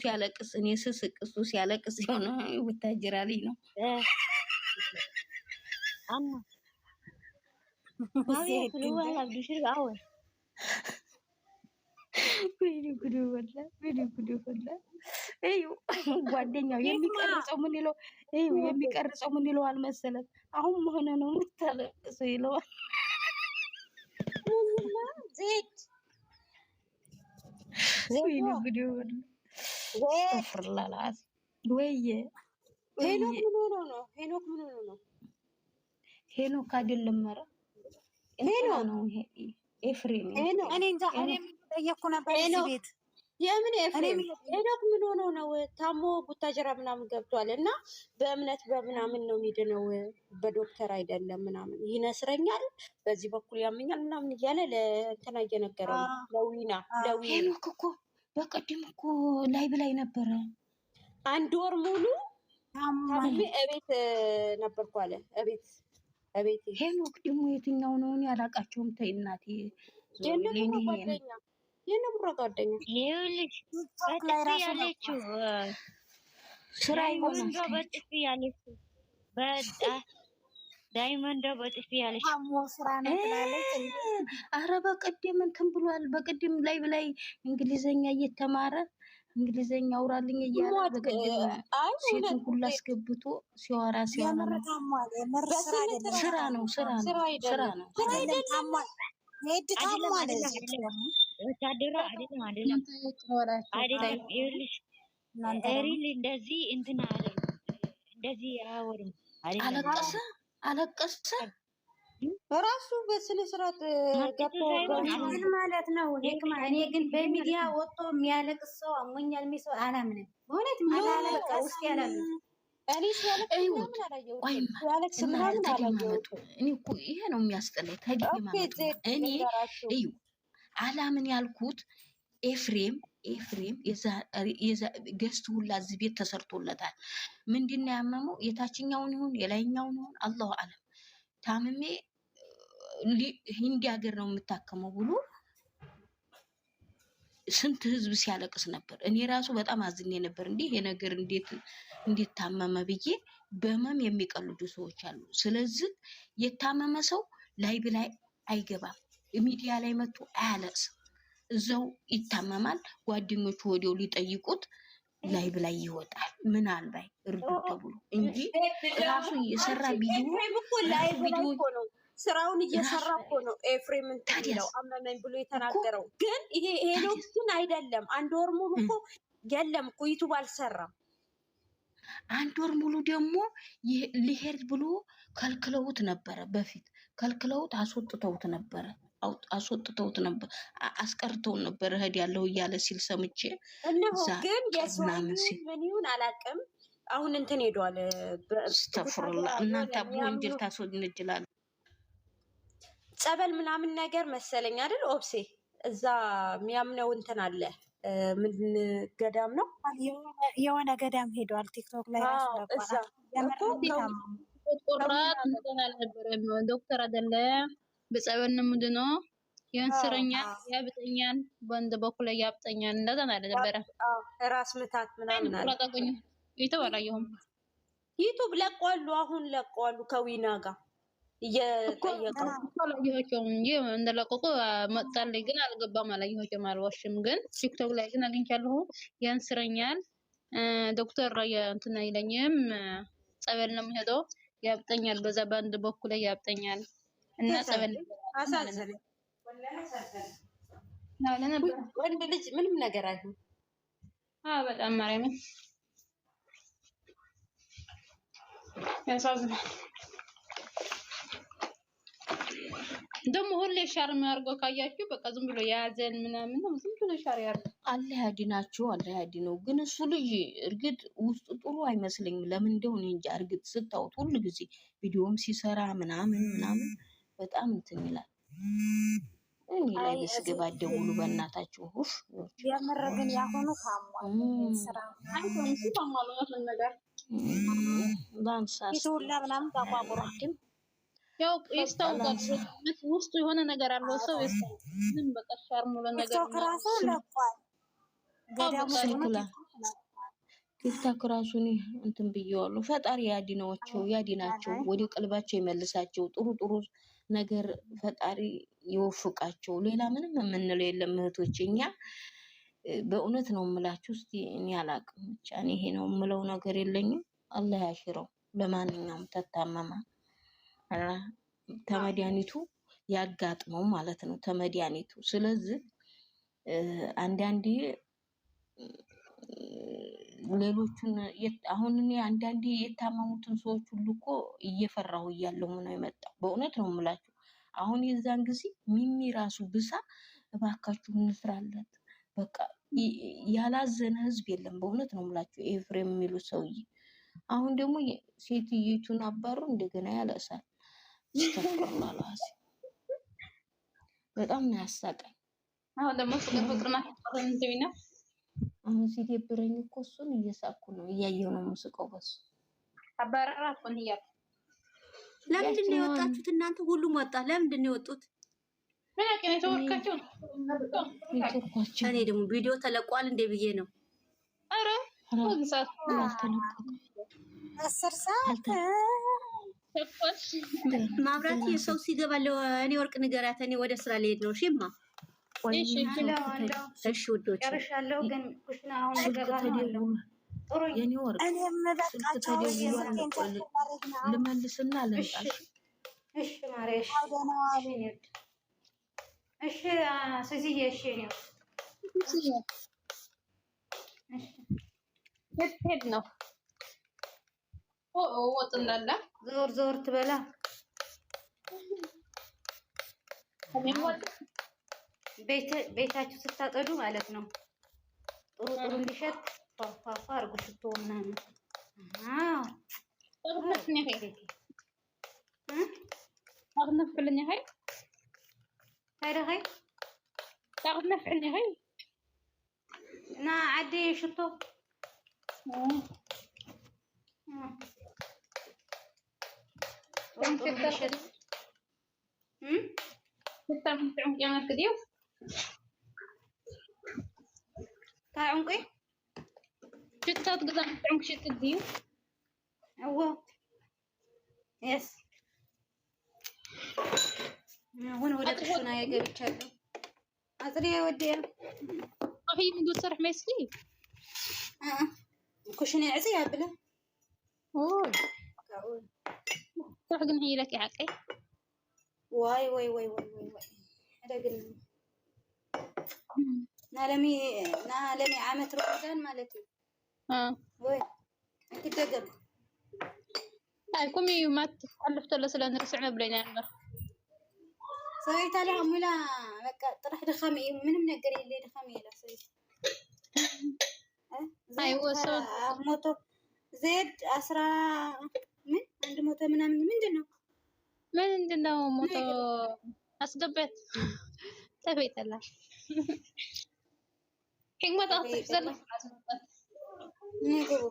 ሲያለቅስ እኔ ስስቅ እሱ ሲያለቅስ የሆነ ወታጀራ ላይ ነው አማ አቤት ልዋላ ብሽር አወር ወይኔ ጉድ ወላ ወይኔ ጉድ ወላ እዩ ጓደኛው የሚቀርጸው ምን ይለዋል መሰለት አሁን መሆነ ነው የምታለቅሰው ይለዋል ዜድ ወይኔ ጉድ ወላ አስተፍርላላስ ወይዬ ሄኖክ ምን ሆኖ ነው ሄኖክ አይደለም ኧረ ሄኖክ ነው ይሄ ኤፍሬም እኔ እንጃ እኔ ጠየቅኩ ነበር እዚህ ቤት የምን ኤፍሬም ሄኖክ ምን ሆኖ ነው ታሞ ቡታጀራ ምናምን ገብቷል እና በእምነት በምናምን ነው የሚድነው በዶክተር አይደለም ምናምን ይነስረኛል በዚህ በኩል ያመኛል ምናምን እያለ ለእንትና እየነገረው ለዊና ሄኖክ እኮ በቀደም እኮ ላይ ነበረ አንድ ወር ሙሉ ታምሜ እቤት ነበርኩ አለ እቤት ሄኖክ ደግሞ የትኛው ነው እኔ አላውቃቸውም ተይ እናቴ የነብሮ ጓደኛ ይኸውልሽ በጥፊ ያለችው ስራ ይሆናል በጥፊ ያለችው ዳይመንዶ በጥፊ ያለችው ስራ ነው ትላለች ኧረ በቀደም እንትን ብሏል በቀደም ላይ እንግሊዘኛ እየተማረ እንግሊዘኛ አውራልኝ እያለ በቀደም ሴቱን ሁሉ አስገብቶ ሲያወራ ስራ ነው ወታደራ አይደለም ይኸውልሽ ሪል እንደዚህ እንትን አለ እንደዚህ ያወሩም አለቀሰ ራሱ በስነ ስርዓት ገባው ማለት ነው ህክማ እኔ ግን በሚዲያ ወጥቶ የሚያለቅስ ሰው አሞኛል የሚሰው አላምንም በእውነት ማላለቀ ውስጥ ያላምን እኔ ሲያለቅስ ምናምን አላየሁትም እኔ እኮ ይሄ ነው የሚያስጠላኝ ተዲማመጡ እኔ እዩ አላምን ያልኩት ኤፍሬም የዛ ገስት ሁላ እዚህ ቤት ተሰርቶለታል ምንድነው ያመመው የታችኛውን ይሁን የላይኛውን ይሁን አላሁ አለም ታምሜ ሂንዲ ሀገር ነው የምታከመው ብሎ ስንት ህዝብ ሲያለቅስ ነበር እኔ ራሱ በጣም አዝኜ ነበር እንዴ ይሄ ነገር እንዴት ታመመ ብዬ በመም የሚቀልዱ ሰዎች አሉ ስለዚህ የታመመ ሰው ላይ አይገባም ሚዲያ ላይ መጥቶ አያለቅስ እዛው ይታመማል ጓደኞቹ ወዲያው ሊጠይቁት ላይ ይወጣል ምናልባት እርዱ ተብሎ እንጂ ራሱ የሰራ ቪዲዮ ስራውን እየሰራ እኮ ነው ኤፍሬም እንታዲያው አመመኝ ብሎ የተናገረው ግን ይሄ ሄኖክ ግን አይደለም አንድ ወር ሙሉ እኮ የለም እኮ ዩቲዩብ አልሰራም አንድ ወር ሙሉ ደግሞ ሊሄድ ብሎ ከልክለውት ነበረ በፊት ከልክለውት አስወጥተውት ነበር አስቀርተው ነበር ሄድ ያለው እያለ ሲል ሰምቼ እነሆ ግን የሰውን ምን ይሁን አላቅም አሁን እንትን ሄዷል አስተፍሩላ እናንተ ወንጀል ታስወንጅላል ጸበል ምናምን ነገር መሰለኝ አይደል ኦብሴ እዛ የሚያምነው እንትን አለ ምን ገዳም ነው የሆነ ገዳም ሄዷል ቲክቶክ ላይ ራሱ ዶክተር አይደለም በጸበል ነው ምንድነው የእንስረኛ ያብጠኛል በእንደ በኩል ያብጠኛል እንደዛ ነበር ራስ ምታት ምናምን አለ ይተወላየሁም ዩቲዩብ ለቋሉ አሁን ለቋሉ ከዊና ጋር እየጠየቀው እንጂ እንደለቀቁ መጣልኝ ግን አልገባም አላየሁትም አልዋሽም ግን ቲክቶክ ላይ ግን አግኝቻለሁ ያንስረኛል ዶክተር እንትና ይለኝም ጸበል ነው የሚሄደው ያብጠኛል በዛ በአንድ በኩል ያብጠኛል እና ጸበል አሳዘነ ወንድ ልጅ ምንም ነገር አይሁን በጣም ማርያምን ያሳዝናል ደግሞ ሁሌ ሻር የሚያርገው ካያችሁ በቃ ዝም ብሎ ያዘን ምናምን ነው ዝም ብሎ ሻር ያርገው አላህ ያድናችሁ አላህ ያድነው ግን እሱ ልጅ እርግጥ ውስጥ ጥሩ አይመስልኝም ለምን እንደሆነ እንጂ እርግጥ ስታውት ሁሉ ጊዜ ቪዲዮም ሲሰራ ምናምን በጣም እንትን ይላል እኔ ላይ በስገባ ደውሉ በእናታችሁ ሁፍ ያመረግን ያሆኑ ታሟል ስራ አይቶን ሲታማሉት ነገር ባንሳስ ይሁላ ምናምን ታቋቁራትም ያው ይስታውቃል ውስጡ የሆነ ነገር አለው ሰው ይስታውቃል ምን በቃ ሻር ሙሉ ነገር ነው ከራሱ ለቋል ገዳሙ ቲክታክ ራሱን እንትን ብየዋለሁ። ፈጣሪ ያድናቸው፣ ወደ ቀልባቸው ይመልሳቸው፣ ጥሩ ጥሩ ነገር ፈጣሪ ይወፍቃቸው። ሌላ ምንም የምንለው የለም እህቶች። እኛ በእውነት ነው የምላችሁ። እስቲ እኔ አላቅም ብቻ እኔ ይሄ ነው የምለው ነገር የለኝም። አላህ ያሽረው። ለማንኛውም ተታመመ ተመድኃኒቱ ያጋጥመው ማለት ነው ተመድኃኒቱ። ስለዚህ አንዳንዴ ሌሎቹን አሁን እኔ አንዳንዴ የታመሙትን ሰዎች ሁሉ እኮ እየፈራሁ እያለሁ ነው የመጣው። በእውነት ነው የምላችሁ። አሁን የዛን ጊዜ ሚሚ ራሱ ብሳ እባካችሁ እንስራለት በቃ ያላዘነ ህዝብ የለም። በእውነት ነው የምላችሁ። ኤፍሬም የሚሉት ሰውዬ አሁን ደግሞ ሴትዮቱን አባሩ እንደገና ያለሳል። ስተፈራላላሲ በጣም ነው ያሳቀኝ። አሁን ደግሞ ፍቅርና እንትና አሁን ሲደብረኝ እኮ እሱን እየሳኩ ነው እያየሁ ነው የምስቀው በሱ አባራራ ኮንያት። ለምንድን ነው የወጣችሁት እናንተ? ሁሉም ወጣ። ለምንድን ነው የወጡት? እኔ ተወርካቸው እኔ ደግሞ ቪዲዮ ተለቋል እንደ ብዬ ነው። አረ ወንሳት አስር ሰዓት ማብራት የሰው ሲገባለው እኔ ወርቅ ንገራት። እኔ ወደ ስራ ልሄድ ነው። እሺማ እሺ ውዶች ጨርሻለሁ። ግን ኩሽና አሁን ገባ ነው። ጥሩ የኔ ወርቅ እኔም በቃቸው ልመልስና ልምጣሽ። እሺ ማርያሽ እሺ ስዚዬ እሺ ነው ሄድ ነው ወጥናላ ዞር ዞር ትበላ ቤታችሁ ስታጠዱ ማለት ነው። ጥሩ ጥሩ እንዲሸት ፋፋ አርጉ ሽቶ ምናምን። أغنفلني هاي هاي أغنفلني هاي نا عدي شطو كتر من تعمق يا مركديو تعمقي شتا تقدر تعمق شت الديو هو يس هون ولد شنا يا جبت شادو أصلي يا ودي هي من دون صرح ما يسلي كوشني عزي يا بلا أوه تروح قلنا هي لك يا حقي واي واي واي واي واي واي هذا قلنا نالمي عامة رمضان مالتي وين انت تقدم كومي ما تحلفت له سلان رسعنا بلينا عمر سويت لها ملا بقى طرح دخامي من منقري اللي دخامي لا سويت ايوه صوت موتو زيد أسرع من عند موتو من ምንድነው ሞቶ አስገበት ተፈይተላ ህክመት አትፍዘል ንግቡ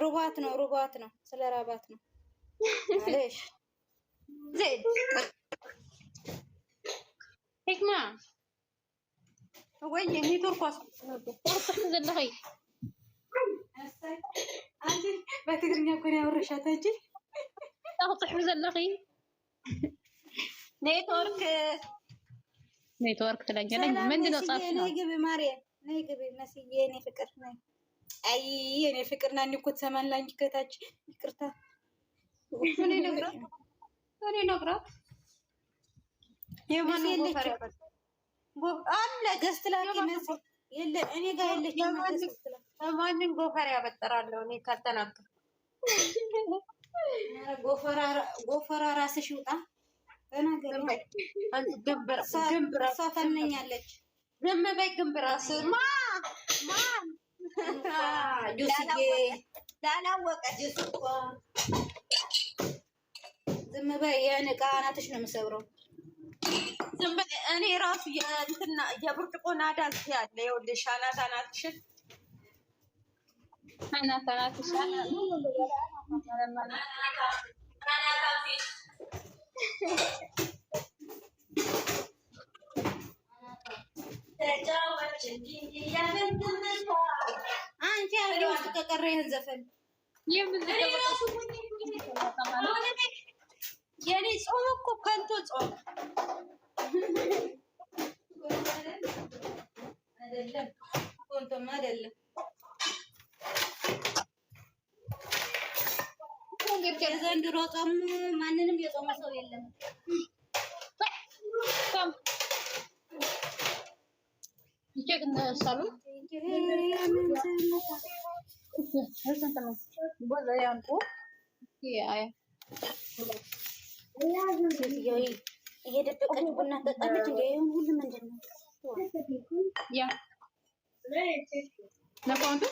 ሩባት ነው ስለ ራባት ነው ማለሽ زيد ህክማ ወይ ኔትወርክ አትፍዘል ለይ አንቺ በትግርኛ እኮ ነው ያወራሻት እንጂ تغطح بزلقي نيتورك تلاقينا من دنا صافي نيجي ماريا نيجي نسيني فكرنا اي انا فكرنا اني كنت سمان لانك كتاج فكرتها شنو نقرا يا ماني አለ ገስት ላኪ መስል የለ እኔ ጋር የለች ማንን ጎፈር ያበጠራለሁ እኔ ካልተናገር ጎፈራ ራስሽ ይውጣ ተናገር ግንብራ እሷ ተመኛለች ዝም በይ ግንብራስ ጁስዬ ላላወቀ ጁስኮ ዝም በይ የንቃ አናትሽ ነው የምሰብረው ዝም በይ እኔ ራሱ የእንትና የብርጭቆ ናዳ ያለ ይኸውልሽ አናትሽን አንቺ አሁን ውስጥ ከቀረ ይሄን ዘፈን የኔ ጾም እኮ ከንቶ ጾም አይደለም፣ ኮንቶም አይደለም። የዘንድሮ ጾም ማንንም የጾመ ሰው የለም። እየደበቀች ቡና ጠጣለች። እንደ ይሄን ሁሉ ምንድን ነው? ያ ለቆንጆ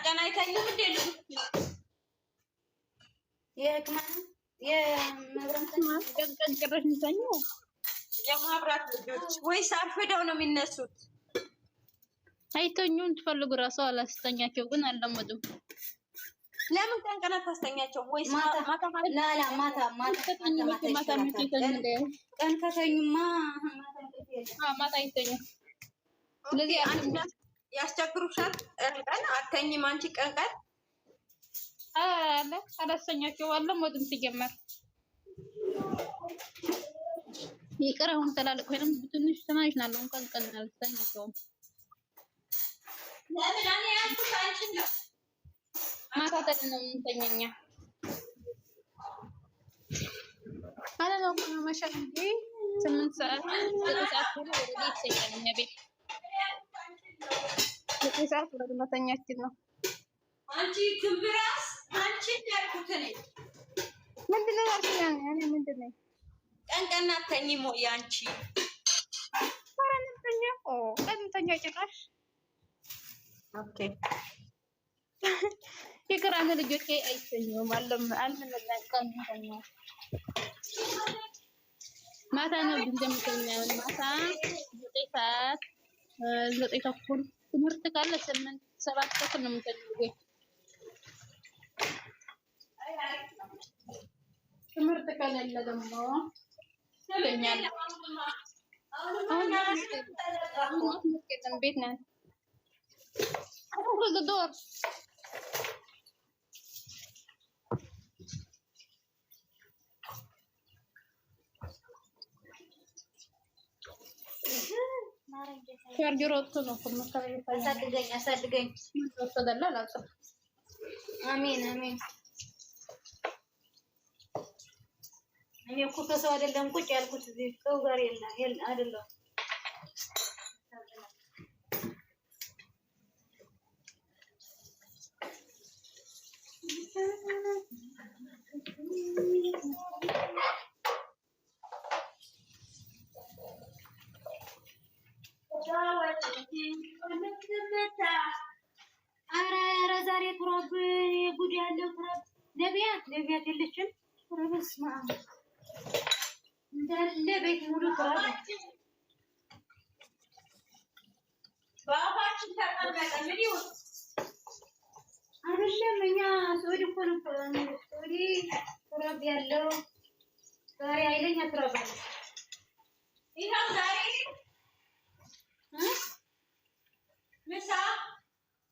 ቀን አይተኙም እንዴ? የማብራት ልጆች ወይስ አርፍደው ነው የሚነሱት? አይተኙም። ትፈልጉ ራሱ አላስተኛቸው ግን አልለመዱም። ለምን ቀን አታስተኛቸው? ወይስ ማታ ቀን ከተኙማ ማታ አይተኙም። ስለዚህ ያስቸግሩሻል። ቀን አተኝም አንቺ ቀን አለ አላስተኛቸው አልለመዱም። ሲጀመር ይቅር አሁን ተላልቅ ወይንም ትንሽ ትናንሽ ናለው እንኳን ቀን አላስተኛቸውም። ለምን እኔ ያልኩት አንቺን ነው። ማታ ተደነ እንተኛኛ አለ ነው መሸት እንጂ 8 ሰዓት 9 ሰዓት ወደ ቤት ሰይጣን ቤት 9 ሰዓት ወደ መተኛችን ነው። አንቺ ክብራስ አንቺ ያልኩት ነኝ። ምንድነው ያልኩኝ? እኔ ምንድነው ቀን አተኝም ወይ አንቺ? ፈረንተኛ ቀንተኛ ጭራሽ ኦኬ የቀራነ ልጆቼ አይተኙም። ቀንተኛ ማታ ነው እንደምተኛው ማታ 9 ሰዓት 9 ተኩል ትምህርት ካለ 8 7 ተኩል ነው የምተኛው። ትምህርት ከሌለ ደግሞ ተኛለሁ። አሁን ቤት ነን። close the door. ቻርጀር ወጥቶ ነው አሳድገኝ ወሰደላ ላጣ። አሜን አሜን። እኔ እኮ ከሰው አይደለም ቁጭ ያልኩት እዚህ ሰው ጋር አይደለም። ኧረ ዛሬ ትራብ ጉድ ያለው ትራብ ነቢያት የለችም። በስመ አብ እንዳለ ቤት ሙሉ ትራብ በአፋችን ተቀመጠ። ምን ይሁን አይደለም። እኛ ሰውዲ እኮ ነው ሰውዲ ትራብ ያለው ዛሬ ኃይለኛ ትራብ አለ። ይኸው ዛሬ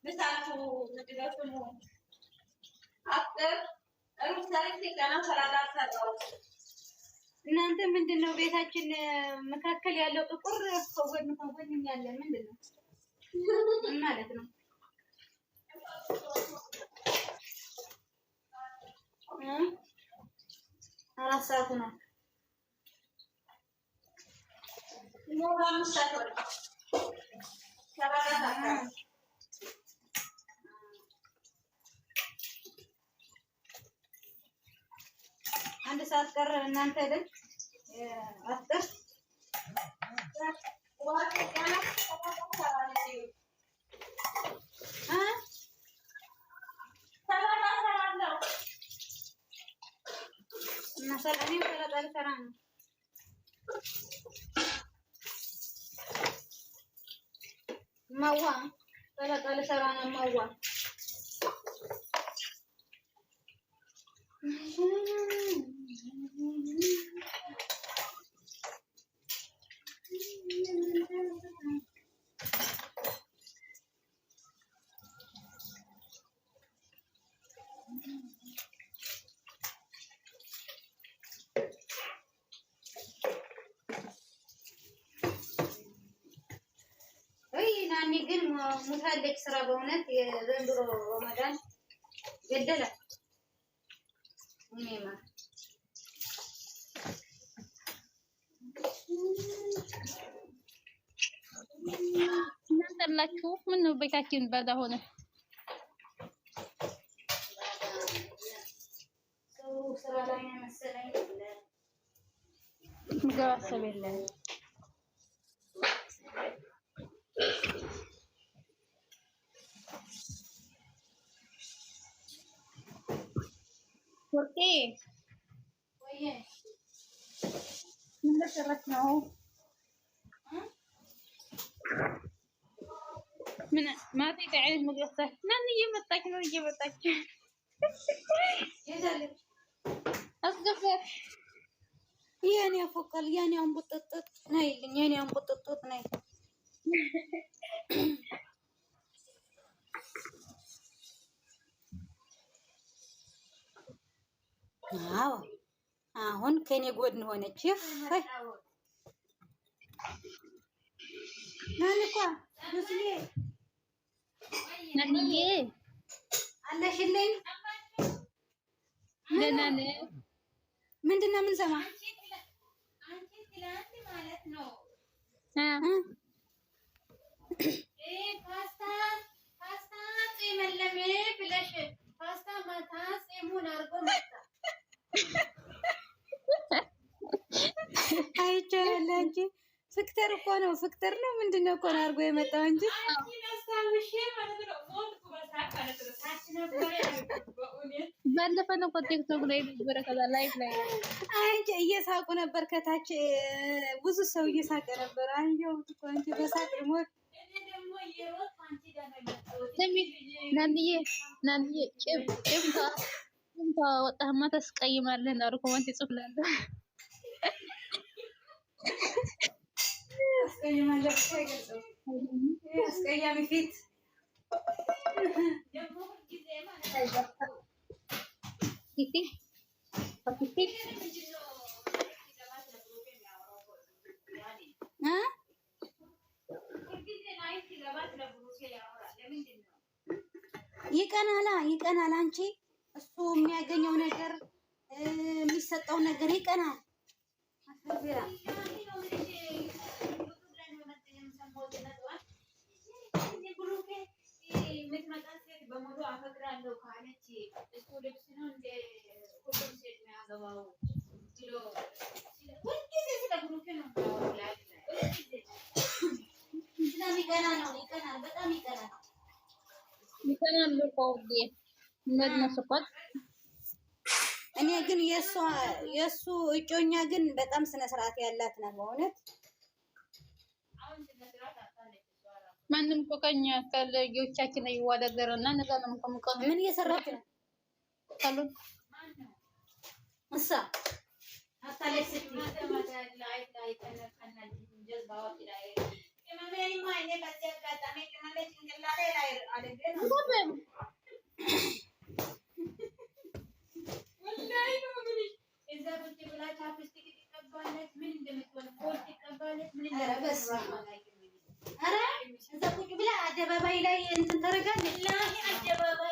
ምሳቱ ምድረቱን አፍጥር ሩስ ታሪክ ገና ሰላዳታው እናንተ ምንድነው? ቤታችን መካከል ያለው ጥቁር ከጎን ያለ ምንድነው ማለት ነው? አራት ሰዓት ነው። አንድ ሰዓት ቀረ። እናንተ አይደል አጥር እና ሰላኔ ሰላጣ ልሰራ ነው። ማዋ ሰላጣ ልሰራ ነው ማዋ ናኒ ግን ሙታለች ስራ በእውነት የዘንድሮ ረመዳን ገደለ እኔማ እናንተ አላችሁ ምን ነው ቤታችን ባዳ ሆነ ሰው ስራ ላይ ነው መሰለኝ ገባሰብ የለም ወርቄ ወይዬ ምን ለሰራች ነው ምን ማታ تعالي مقصه نان እየመጣች ነው እየመጣች የዛለች አስገፈር የኔ አፎቃል የኔ አንቦጥጥጥ ነይልኝ የኔ አንቦጥጥጥ ነይ አዎ አሁን ከኔ ጎን ሆነች ፈይ ናንኳ ዱስዬ ናንዬ አለሽልኝ ደህና ነህ ምንድነው ምን ሰማ አንቺ ትላንት ማለት ነው ፓስታ ጺመለሜ ብለሽ ፓስታ ማታ ጺሙን አድርጎ መጣ አይቻለሁ እንጂ ፍቅተር እኮ ነው ፍቅተር ነው ምንድነው እኮ ነው አድርጎ የመጣው እንጂ ባለፈ ነው ቲክቶክ ላይ ነበረ ከዛ ላይቭ ላይ አንቺ እየሳቁ ነበር ከታች ብዙ ሰው እየሳቀ ነበር አንቺው እኮ አንቺ በሳቅ ሞት ናንዬ ጭምታ ወጣህማ ተስቀይማለህ እና ኮመንት ይጽፍላለሁ አስቀያሚ ፊት ይቀናል አንቺ እሱ የሚያገኘው ነገር የሚሰጠው ነገር ይቀናል በሙሉ አፈቅራለሁ ካለች እሱ ልብስ ነው እንደ ሁሉም ሴት የሚያገባው ብሎ ሁልጊዜ ስለ ብሩኬ ነው ስለሚቀና ነው ይቀናል በጣም ይቀናል ቆውዴ መድነስቆት እኔ ግን የሱ እጮኛ ግን በጣም ስነ ስርዓት ያላት ነው በእውነት ማንም ቆቀኛ ከልጆቻችን ይወዳደርና ነገ ነው የምቀመቀው ምን እየሰራች ነው ካሉን እሷ አታለች ላይ ተነቀናል ጀዝባው ላይ ከመመሪ ማይኔ በዚህ አጋጣሚ ከመመሪ ጭንቅላቴ ላይ አደገ ነው ወላሂ ነው ምን እዛ ቁጭ ብላ ቻፕስቲክ ትቀባለች ምን እንደምትሆን ኮት ትቀባለች ምን እንደምትሆን ኧረ እዛ ቁጭ ብላ አደባባይ ላይ እንትን ታደርጋለች አደባባይ